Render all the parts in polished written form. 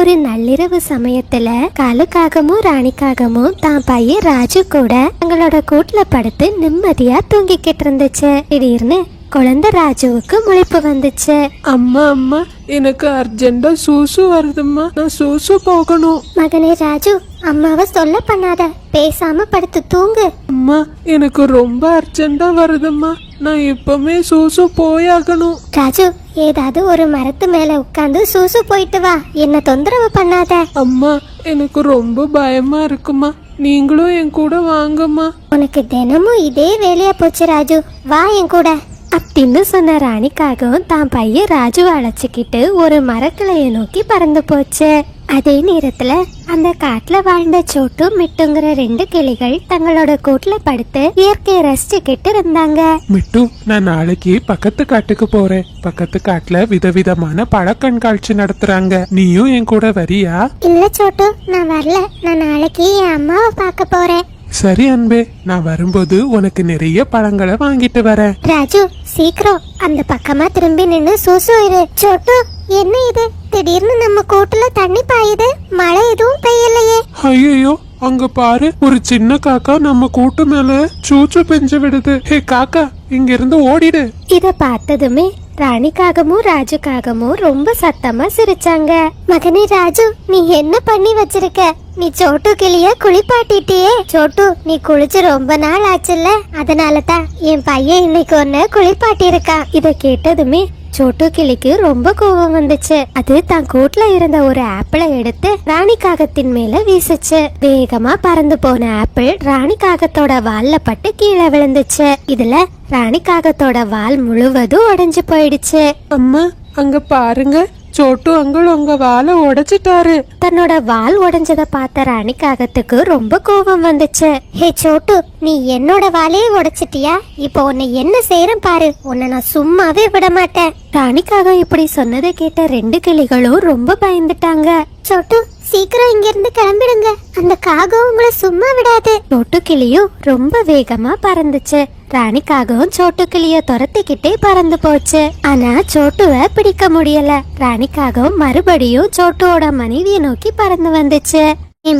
ஒரு நள்ளிரவு சமயத்துல காலுக்காகமும் ராணிக்காகமும் தான் பையன் ராஜு கூட தங்களோட கூட்டுல படுத்து நிம்மதியா தூங்கிக்கிட்டு இருந்துச்சு. திடீர்னு குழந்தை ராஜுவுக்கு முழிப்பு வந்துச்சு. அம்மா அம்மா, எனக்கு அர்ஜென்டா சூசு வருதும்மா, நான் சூசு போகணும். மகனே ராஜு, அம்மாவை சொல்ல பண்ணாத, பேசாம படுத்து தூங்கு. அம்மா, எனக்கு ரொம்ப அர்ஜென்டா வருதும்மா, நான் இப்பமே சூசு போயாகணும். ராஜு, ஏதாவது ஒரு மரத்து மேல உட்கார்ந்து சூசு போயிட்டு வா, என்ன தொந்தரவு பண்ணாத. அம்மா, எனக்கு ரொம்ப பயமா இருக்குமா, நீங்களும் என் கூட வாங்கம்மா. உனக்கு தினமும் இதே வேலையா போச்சு ராஜு, வா என் கூட அப்படின்னு சொன்ன ராணிக்காகவும் தான் பையன் ராஜுவை அழைச்சிக்கிட்டு ஒரு மரக்கிளையை நோக்கி பறந்து போச்சு. அதே நேரத்துல அந்த காட்டுல வாழ்ந்த சோட்டு மிட்டுங்கிற 2 கிளிகள் தங்களோட கூட்டுல படுத்து இயற்கையை ரசிச்சுக்கிட்டு இருந்தாங்க. மிட்டு, நான் நாளைக்கு பக்கத்து காட்டுக்கு போறேன். பக்கத்து காட்டுல விதவிதமான பழ கண்காட்சி நடத்துறாங்க, நீயும் என் கூட வரியா? இல்ல சோட்டு, நான் வரல. நான் நாளைக்கு என் அம்மாவை பார்க்க போறேன். சரி அன்பே, நான் வரும்போது உனக்கு நிறைய பழங்களை வாங்கிட்டு வரேன். ராஜு, சீக்கிரம் அந்த பக்கமா திரும்பி நின்னு சூசு இரு. சோட்டு, என்ன இது திடீர்னு நம்ம கூட்டுல தண்ணி பாயுது, மழை எதுவும் பெய்யலையே. ஐயோ, அங்க பாரு, ஒரு சின்ன காக்கா நம்ம கூட்டு மேல சூச்சு பெஞ்சு விடுது. ஹே காக்கா, இங்க இருந்து ஓடிடு. இத பார்த்ததுமே ராணிக்காகமும் ராஜுக்காகமும் ரொம்ப சத்தமா சிரிச்சாங்க. மகனே ராஜு, நீ என்ன பண்ணி வச்சிருக்க? நீ சோட்டு கிளிய குளிப்பாட்டிட்டியே. சோட்டு, நீ குளிச்சு ரொம்ப நாள் ஆச்சுல்ல, அதனாலதான் என் பையன் இன்னைக்கு ஒன்னு குளிப்பாட்டி இருக்கா. இத கேட்டதுமே சோட்டு கிளிக்கு ரொம்ப கோபம் வந்துச்சு. அது தான் கூட்டுல இருந்த ஒரு ஆப்பிளை எடுத்து ராணி காகத்தின் மேல வீசுச்சு. வேகமா பறந்து போன ஆப்பிள் ராணி காகத்தோட வால்ல பட்டு கீழே விழுந்துச்சு. இதுல ராணி காகத்தோட வால் முழுவதும் உடைஞ்சு போயிடுச்சு. அம்மா, அங்க பாருங்க, சோட்டு அங்கிள் உங்க வாலை உடைச்சிட்டாரு. தன்னோட வால் உடைஞ்சத பார்த்த ராணி காகத்துக்கு ரொம்ப கோபம் வந்துச்சு. ஹே சோட்டு, நீ என்னோட வாலையே உடைச்சிட்டியா? இப்போ உன்னை என்ன செய்யறேன் பாரு, உன்னை நான் சும்மாவே விட மாட்டேன். ராணிக்காக இப்படி சொன்னதை கேட்ட 2 கிளிகளும் ரொம்ப பயந்துட்டாங்க. சோட்டு, சீக்கிரம் இங்க இருந்து கிளம்பிடுங்க, அந்த காகம் உங்களை சும்மா விடாது. சோட்டு கிளியும் ரொம்ப வேகமா பறந்துச்சு. ராணிக்காகவும் சோட்டு கிளிய துரத்திக்கிட்டே பறந்து போச்சு. ஆனா சோட்டுவை பிடிக்க முடியல. ராணிக்காகவும் மறுபடியும் சோட்டுவோட மனைவியை நோக்கி பறந்து வந்துச்சு.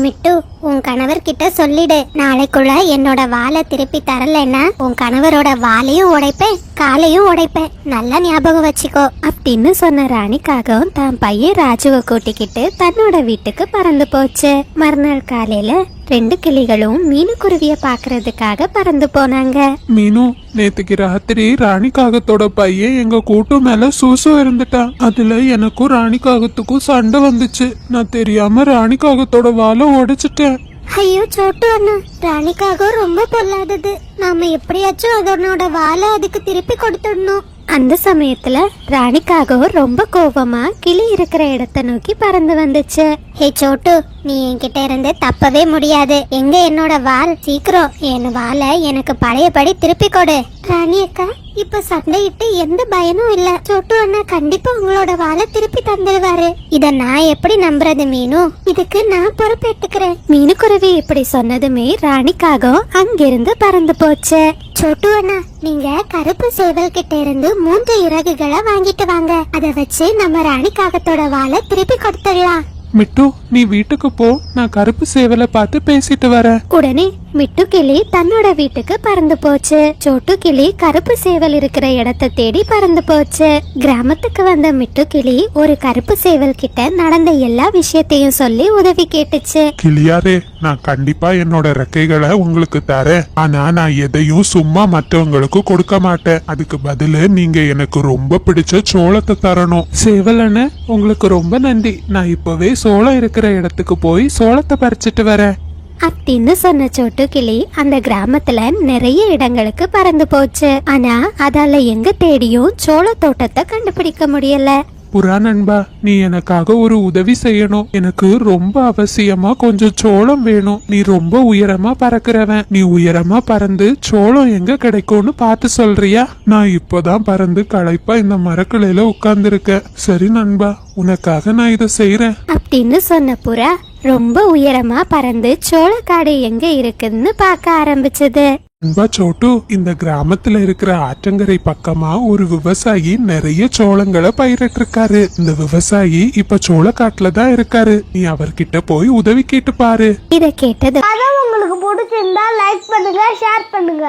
மிட்டு, உன் கணவர் கிட்ட சொல்லிடு, நாளைக்குள்ள என்னோட வாலை திருப்பி தரலன்னா உன் கணவரோட வாலையும் உடைப்பேன், காலையும் உடைப்பேன், நல்லா ஞாபகம் வச்சுக்கோ அப்படின்னு சொன்ன ராணிக்காகவும் தான் பையன் ராஜுவை கூட்டிக்கிட்டு தன்னோட வீட்டுக்கு பறந்து போச்சு. மறுநாள் காலையில 2 கிளிகளும் மீனுக்குருவிய பாக்குறதுக்காக பறந்து போனாங்க. மீனு, நேத்துக்கு ராத்திரி ராணி காகத்தோட பையன் எங்க கூட்டு மேல சூசு இருந்துட்டான். அதுல எனக்கும் ராணி காகத்துக்கும் சண்டை வந்துச்சு. நான் தெரியாம ராணி காகத்தோட வாலை உடைச்சிட்டேன். ஐயோ சோட்டு அண்ணா, ராணிக்காக ரொம்ப பொல்லாதது. நாம எப்படியாச்சும் அதனோட வாலை அதுக்கு திருப்பி கொடுத்துடணும். அந்த சமயத்துல ராணிக்காக ரொம்ப கோபமா கிளி இருக்கிற இடத்த நோக்கி பறந்து வந்துச்சு. ஹே சோட்டு, நீ என்கிட்ட இருந்து தப்பவே முடியாது. எங்க என்னோட வால்? சீக்கிரம் என் வாலை எனக்கு பழையபடி திருப்பி கொடு. ராணி அக்கா, இப்ப சண்டையிட்டு எந்த பயனும் இல்ல. சோட்டு அண்ணா கண்டிப்பா உங்களோட வாலை திருப்பி தந்துடுவாரு. இத நான் எப்படி நம்புறது மீனு? இதுக்கு நான் பொறுப்பேற்றுக்கிறேன். மீனுக்குருவி இப்படி சொன்னதுமே ராணிக்காக அங்கிருந்து பறந்து போச்சு. சோட்டு அண்ணா, நீங்க கருப்பு சேவல் கிட்ட இருந்து 3 இறகுகளை வாங்கிட்டு வாங்க. அத வச்சு நம்ம ராணிக்காகத்தோட வாலை திருப்பி கொடுத்துடலாம். மிட்டு, நீ வீட்டுக்கு போ, நான் கருப்பு சேவலை பார்த்து பேசிட்டு வரேன். உடனே மிட்டு கிளி தன்னோட வீட்டுக்கு பறந்து போச்சு. சோட்டு கிளி கருப்பு சேவல் இருக்கிற இடத்தை தேடி பறந்து போச்சு. கிராமத்துக்கு வந்த மிட்டு கிளி ஒரு கருப்பு சேவல் கிட்ட நடந்த எல்லா விஷயத்தையும் சொல்லி உதவி கேட்டுச்சு. கிளியாரே, நான் கண்டிப்பா என்னோட ரெக்கைகளை உங்களுக்கு தரேன். ஆனா நான் எதையும் சும்மா மற்றவங்களுக்கு கொடுக்க மாட்டேன். அதுக்கு பதிலு நீங்க எனக்கு ரொம்ப பிடிச்ச சோளத்தை தரணும். சேவலண்ண, உங்களுக்கு ரொம்ப நன்றி. நான் இப்பவே சோளம் இருக்கிற இடத்துக்கு போய் சோளத்தை பறிச்சிட்டு வரேன் அப்படின்னு சொன்ன சோட்டு கிளி அந்த கிராமத்துல நிறைய இடங்களுக்கு பறந்து போச்சு. ஆனா அதால எங்க தேடியும் சோள தோட்டத்தை கண்டுபிடிக்க முடியல. புறா நண்பா, நீ எனக்காக ஒரு உதவி செய்யணும். எனக்கு ரொம்ப அவசியமா கொஞ்சம் சோளம் வேணும். நீ ரொம்ப உயரமா பறக்கிறவன். நீ உயரமா பறந்து சோளம் எங்க கிடைக்கும்னு பார்த்து சொல்றியா? நான் இப்பதான் பறந்து களைப்பா இந்த மரக்கிளையில உட்கார்ந்துருக்கேன். சரி நண்பா, உனக்காக நான் இதை செய்யறேன் அப்படின்னு சொன்ன புறா ரொம்ப உயரமா பறந்து சோளக்காடு எங்க இருக்குன்னு பார்க்க ஆரம்பிச்சது. அன்பா சோட்டு, இந்த கிராமத்துல இருக்கிற ஆற்றங்கரை பக்கமா ஒரு விவசாயி நிறைய சோளங்களை பயிரிட்டு இருக்காரு. இந்த விவசாயி இப்ப சோளக்காட்டுல தான் இருக்காரு. நீ அவர்கிட்ட போய் உதவி கேட்டு பாரு. இத கேட்டது அதான் உங்களுக்கு பிடிச்சிருந்தா லைக் பண்ணுங்க, ஷேர் பண்ணுங்க,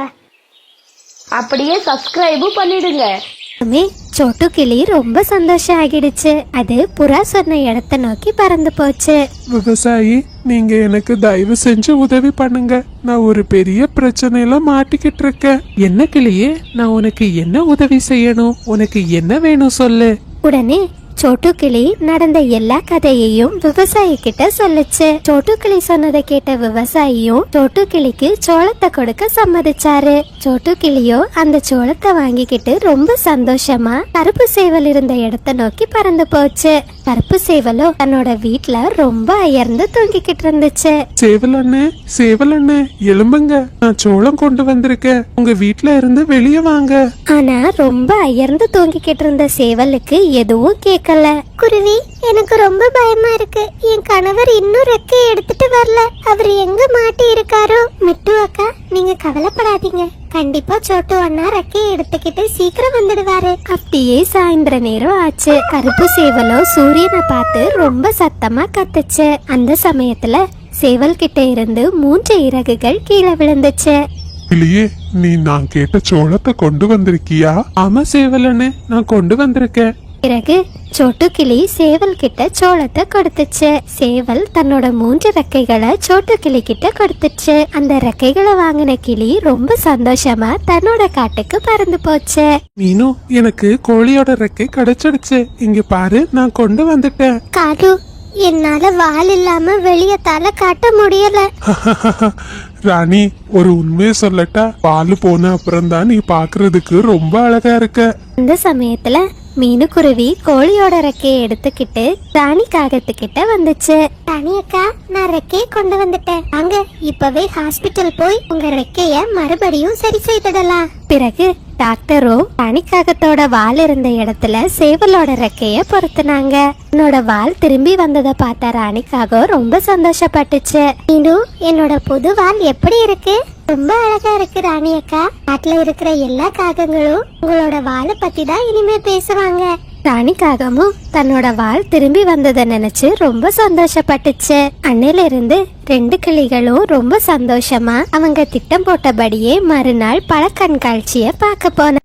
அப்படியே சப்ஸ்கிரைபும் பண்ணிடுங்க. சோட்டு கிளி ரொம்ப சந்தோஷம் ஆகிடுச்சு. அது புறா சொன்ன இடத்த நோக்கி பறந்து போச்சு. விவசாயி, நீங்க எனக்கு தயவு செஞ்சு உதவி பண்ணுங்க. நான் ஒரு பெரிய பிரச்சனையில மாட்டிக்கிட்டு இருக்கேன். என்ன கிளியே, நான் உனக்கு என்ன உதவி செய்யணும்? உனக்கு என்ன வேணும் சொல்லு. உடனே சோட்டு கிளி நடந்த எல்லா கதையையும் விவசாயி கிட்ட சொல்லுச்சு. சோட்டு கிளி சொன்னதை கேட்ட விவசாயியும் சோட்டு கிளிக்கு சோளத்தை கொடுக்க சம்மதிச்சாரு. சோட்டு கிளியோ அந்த சோளத்தை வாங்கிக்கிட்டு ரொம்ப சந்தோஷமா கருப்பு சேவல் இருந்த இடத்த நோக்கி பறந்து போச்சு. கருப்பு சேவலோ தன்னோட வீட்டுல ரொம்ப அயர்ந்து தூங்கிக்கிட்டு இருந்துச்சு. சேவல் அண்ணே, எலும்புங்க, நான் சோளம் கொண்டு வந்திருக்கேன். உங்க வீட்ல இருந்து வெளியே வாங்க. ஆனா ரொம்ப அயர்ந்து தூங்கிக்கிட்டு இருந்த சேவலுக்கு எதுவும் கேட்கல. குருவி, எனக்கு ரொம்ப பயமா இருக்கு. என் கணவர் இன்னும் ரெக்கையை எடுத்துட்டு வரல. அவர் எங்க மாட்டி இருக்காரோ? மிட்டு அக்கா, நீங்க கவலைப்படாதீங்க. கண்டிப்பா சோட்டு அண்ணா ரெக்கையை எடுத்துக்கிட்டு சீக்கிரம் வந்துடுவாரு. அப்படியே சாயந்தர நேரம் ஆச்சு. கருப்பு சேவலோ சூரியனை பார்த்து ரொம்ப சத்தமா கத்துச்சு. அந்த சமயத்துல சேவல் கிட்ட இருந்து 3 இறகுகள் கீழே விழுந்துச்சு. இல்லையே, நீ நான் கேட்ட சோளத்தை கொண்டு வந்திருக்கியா? ஆமா சேவல் அண்ணே, நான் கொண்டு வந்திருக்கேன். பிறகு சோட்டு கிளி சேவல் கிட்ட சோளத்தை கொடுத்துச்சு. சேவல் தன்னோட 3 ரெக்கைகளை சோட்டு கிளி கிட்ட கொடுத்துச்சு. அந்த ரெக்கைகளை வாங்கின கிளி ரொம்ப சந்தோஷமா தன்னோட காட்டுக்கு பறந்து போச்சு. மீனு, எனக்கு கோழியோட ரெக்கை கிடைச்சிடுச்சு. இங்க பாரு, நான் கொண்டு வந்துட்டேன். காடு, என்னால வால் இல்லாம வெளியே தலை காட்ட முடியல. ராணி, ஒரு உண்மையை சொல்லட்டா? பால் போன அப்புறம் தான் நீ பாக்குறதுக்கு ரொம்ப அழகா இருக்க. இந்த சமயத்துல மீனுக்குருவி கோழியோட ரெக்கையை எடுத்துக்கிட்டு ராணி காகத்துக்கிட்ட வந்துச்சு. ராணி அக்கா, நான் ரெக்கையை கொண்டு வந்துட்டேன். அங்க இப்பவே ஹாஸ்பிட்டல் போய் உங்க ரெக்கைய மறுபடியும் சரி செய்திடலாம். பிறகு டாக்டரோ ராணிக்காகத்தோட வால் இருந்த இடத்துல சேவலோட ரெக்கைய பொருத்தினாங்க. என்னோட வால் திரும்பி வந்ததை பார்த்த ராணிக்காக ரொம்ப சந்தோஷப்பட்டுச்சு. மீனு, என்னோட புது வால் எப்படி இருக்கு? ரொம்ப அழகா இருக்கு ராணி அக்கா. நாட்டுல இருக்கிற எல்லா காகங்களும் உங்களோட வாலை பத்தி தான் இனிமே பேசுவாங்க. ராணி காகமும் தன்னோட வால் திரும்பி வந்ததை நினைச்சு ரொம்ப சந்தோஷப்பட்டுச்சு. அன்னையில இருந்து 2 கிளிகளும் ரொம்ப சந்தோஷமா அவங்க திட்டம் போட்டபடியே மறுநாள் பழ கண்காட்சிய பார்க்க போன.